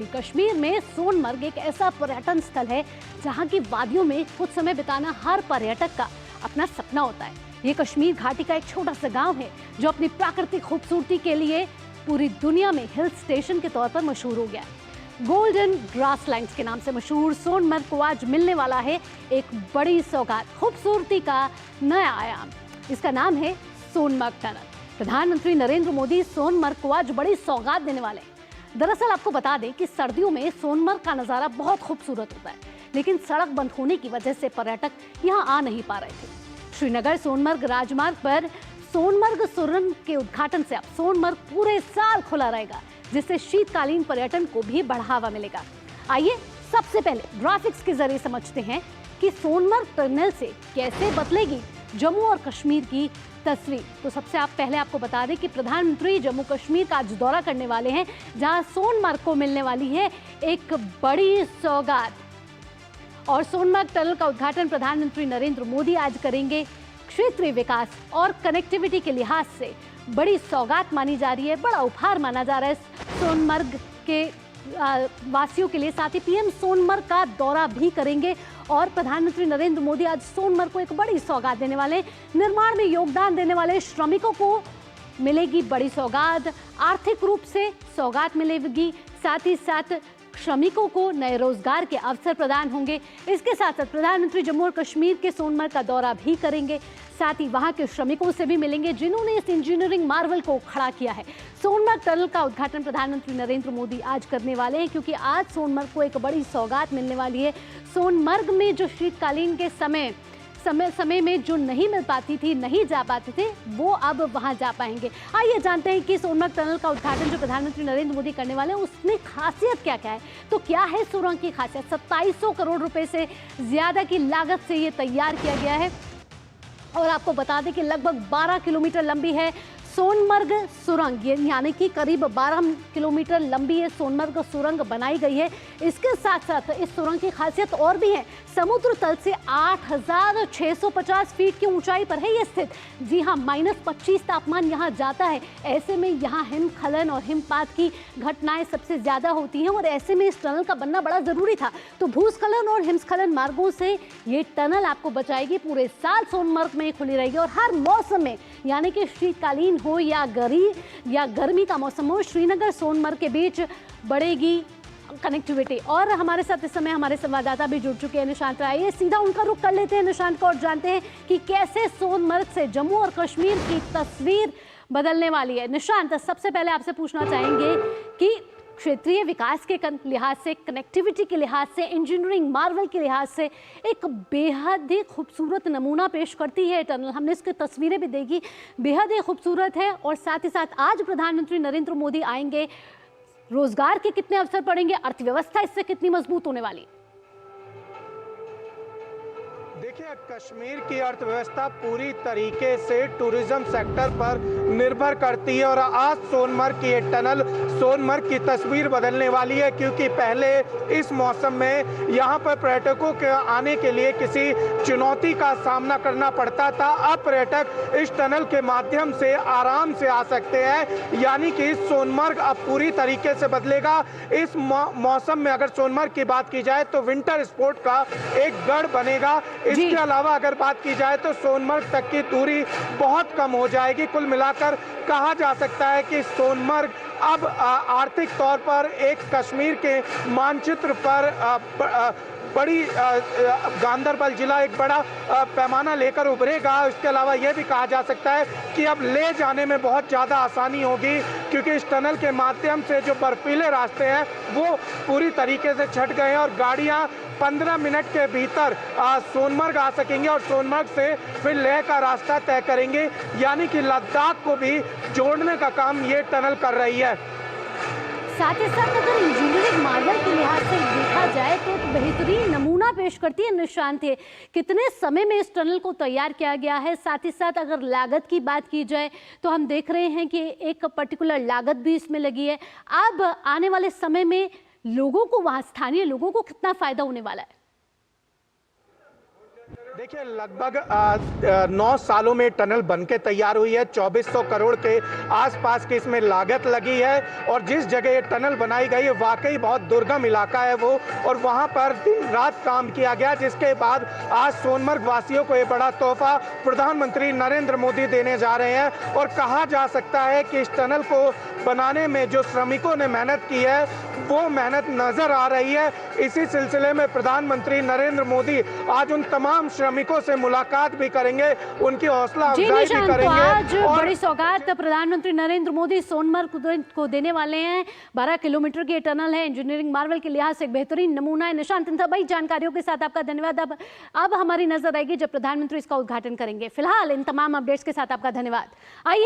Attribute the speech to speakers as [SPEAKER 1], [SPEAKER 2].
[SPEAKER 1] कश्मीर में सोनमर्ग एक ऐसा पर्यटन स्थल है जहां की वादियों में कुछ समय बिताना हर पर्यटक का अपना सपना होता है। ये कश्मीर घाटी का एक छोटा सा गांव है जो अपनी प्राकृतिक खूबसूरती के लिए पूरी दुनिया में हिल स्टेशन के तौर पर मशहूर हो गया है। गोल्डन ग्रासलैंड्स के नाम से मशहूर सोनमर्ग को आज मिलने वाला है एक बड़ी सौगात, खूबसूरती का नया आयाम। इसका नाम है सोनमर्ग टनल। प्रधानमंत्री नरेंद्र मोदी सोनमर्ग को आज बड़ी सौगात देने वाले हैं। दरअसल आपको बता दें कि सर्दियों में सोनमर्ग का नज़ारा बहुत खूबसूरत होता है, लेकिन सड़क बंद होने की वजह से पर्यटक यहां आ नहीं पा रहे थे। श्रीनगर सोनमर्ग राजमार्ग पर सोनमर्ग सुरंग के उद्घाटन से अब सोनमर्ग पूरे साल खुला रहेगा, जिससे शीतकालीन पर्यटन को भी बढ़ावा मिलेगा। आइए सबसे पहले ग्राफिक्स के जरिए समझते हैं कि सोनमर्ग टनल से कैसे बदलेगी जम्मू और कश्मीर की तस्वीर। तो सबसे पहले आपको बता दें कि प्रधानमंत्री जम्मू कश्मीर का आज दौरा करने वाले हैं, जहां सोनमर्ग को मिलने वाली है एक बड़ी सौगात। और सोनमर्ग टनल का उद्घाटन प्रधानमंत्री नरेंद्र मोदी आज करेंगे। क्षेत्रीय विकास और कनेक्टिविटी के लिहाज से बड़ी सौगात मानी जा रही है, बड़ा उपहार माना जा रहा है सोनमर्ग के वासियों के लिए। साथ ही पीएम सोनमर्ग का दौरा भी करेंगे और प्रधानमंत्री नरेंद्र मोदी आज सोनमर्ग को एक बड़ी सौगात देने वाले हैं। निर्माण में योगदान देने वाले श्रमिकों को मिलेगी बड़ी सौगात, आर्थिक रूप से सौगात मिलेगी, साथ ही साथ श्रमिकों को नए रोजगार के अवसर प्रदान होंगे। इसके साथ साथ प्रधानमंत्री जम्मू और कश्मीर के सोनमर्ग का दौरा भी करेंगे, साथ ही वहां के श्रमिकों से भी मिलेंगे जिन्होंने इस इंजीनियरिंग मार्वल को खड़ा किया है। सोनमर्ग टनल का उद्घाटन प्रधानमंत्री नरेंद्र मोदी आज करने वाले हैं, क्योंकि आज सोनमर्ग को एक बड़ी सौगात मिलने वाली है। सोनमर्ग में जो शीतकालीन के समय में जो नहीं मिल पाती थी, नहीं जा पाते थे, वो अब वहां जा पाएंगे। आइए जानते हैं कि सोनमर्ग टनल का उद्घाटन जो प्रधानमंत्री नरेंद्र मोदी करने वाले हैं उसमें खासियत क्या क्या है। तो क्या है सुरंग की खासियत? 2700 करोड़ रुपए से ज्यादा की लागत से ये तैयार किया गया है और आपको बता दें कि लगभग 12 किलोमीटर लंबी है सोनमर्ग सुरंग, यानी कि करीब 12 किलोमीटर लंबी है सोनमर्ग सुरंग बनाई गई है। इसके साथ साथ इस सुरंग की खासियत और भी है। समुद्र तल से 8650 फीट की ऊंचाई पर है ये स्थित। जी हाँ, -25 तापमान यहाँ जाता है। ऐसे में यहाँ हिमस्खलन और हिमपात की घटनाएं सबसे ज्यादा होती हैं और ऐसे में इस टनल का बनना बड़ा जरूरी था। तो भूस्खलन और हिमस्खलन मार्गों से ये टनल आपको बचाएगी। पूरे साल सोनमर्ग में खुली रहेगी और हर मौसम में, यानी कि शीतकालीन हो या गर्मी का मौसम हो, श्रीनगर सोनमर्ग के बीच बढ़ेगी कनेक्टिविटी। और हमारे साथ इस समय हमारे संवाददाता भी जुड़ चुके हैं, निशांत। आइए सीधा उनका रुख कर लेते हैं निशांत को और जानते हैं कि कैसे सोनमर्ग से जम्मू और कश्मीर की तस्वीर बदलने वाली है। निशांत, सबसे पहले आपसे पूछना चाहेंगे कि क्षेत्रीय विकास के लिहाज से, कनेक्टिविटी के लिहाज से, इंजीनियरिंग मार्वल के लिहाज से एक बेहद ही खूबसूरत नमूना पेश करती है टनल। हमने इसकी तस्वीरें भी देखी, बेहद ही खूबसूरत है। और साथ ही साथ आज प्रधानमंत्री नरेंद्र मोदी आएंगे, रोजगार के कितने अवसर पड़ेंगे, अर्थव्यवस्था इससे कितनी मजबूत होने वाली?
[SPEAKER 2] देखिए, कश्मीर की अर्थव्यवस्था पूरी तरीके से टूरिज्म सेक्टर पर निर्भर करती है और आज सोनमर्ग की ये टनल सोनमर्ग की तस्वीर बदलने वाली है, क्योंकि पहले इस मौसम में यहाँ पर पर्यटकों के आने के लिए किसी चुनौती का सामना करना पड़ता था। अब पर्यटक इस टनल के माध्यम से आराम से आ सकते हैं, यानी कि सोनमर्ग अब पूरी तरीके से बदलेगा। इस मौसम में अगर सोनमर्ग की बात की जाए तो विंटर स्पोर्ट का एक गढ़ बनेगा। इसके अलावा अगर बात की जाए तो सोनमर्ग तक की दूरी बहुत कम हो जाएगी। कुल मिलाकर कहा जा सकता है कि सोनमर्ग अब आर्थिक तौर पर एक कश्मीर के मानचित्र पर बड़ी गांदरबल जिला एक बड़ा पैमाना लेकर उभरेगा। इसके अलावा यह भी कहा जा सकता है कि अब ले जाने में बहुत ज़्यादा आसानी होगी, क्योंकि इस टनल के माध्यम से जो बर्फीले रास्ते हैं वो पूरी तरीके से छट गए हैं और गाड़ियां 15 मिनट के भीतर सोनमर्ग आ सकेंगे और सोनमर्ग से फिर लेह का रास्ता तय करेंगे, यानी कि लद्दाख को भी जोड़ने का काम ये टनल कर रही है।
[SPEAKER 1] साथ ही साथ अगर इंजीनियरिंग मार्वल के लिहाज से देखा जाए तो बेहतरीन नमूना पेश करती है निशांत है। कितने समय में इस टनल को तैयार किया गया है, साथ ही साथ अगर लागत की बात की जाए तो हम देख रहे हैं कि एक पर्टिकुलर लागत भी इसमें लगी है। अब आने वाले समय में लोगों को, वहाँ स्थानीय लोगों को कितना फायदा होने वाला है?
[SPEAKER 2] देखिए लगभग 9 सालों में टनल बनके तैयार हुई है। 2400 करोड़ के आसपास की इसमें लागत लगी है और जिस जगह ये टनल बनाई गई है वाकई बहुत दुर्गम इलाका है वो, और वहां पर दिन रात काम किया गया, जिसके बाद आज सोनमर्ग वासियों को ये बड़ा तोहफा प्रधानमंत्री नरेंद्र मोदी देने जा रहे हैं। और कहा जा सकता है कि इस टनल को बनाने में जो श्रमिकों ने मेहनत की है वो मेहनत नजर आ रही है। इसी सिलसिले में प्रधानमंत्री नरेंद्र मोदी आज उन तमाम श्रमिकों से मुलाकात भी करेंगे, उनकी हौसला अफजाई भी करेंगे।
[SPEAKER 1] आज बड़ी सौगात प्रधानमंत्री नरेंद्र मोदी सोनमर्ग को देने वाले हैं। 12 किलोमीटर की टनल है, इंजीनियरिंग मार्वल के लिहाज से एक बेहतरीन नमूना है। निशांत, इन सभी जानकारियों के साथ आपका धन्यवाद। अब हमारी नजर आएगी जब प्रधानमंत्री इसका उद्घाटन करेंगे। फिलहाल इन तमाम अपडेट्स के साथ आपका धन्यवाद। आइए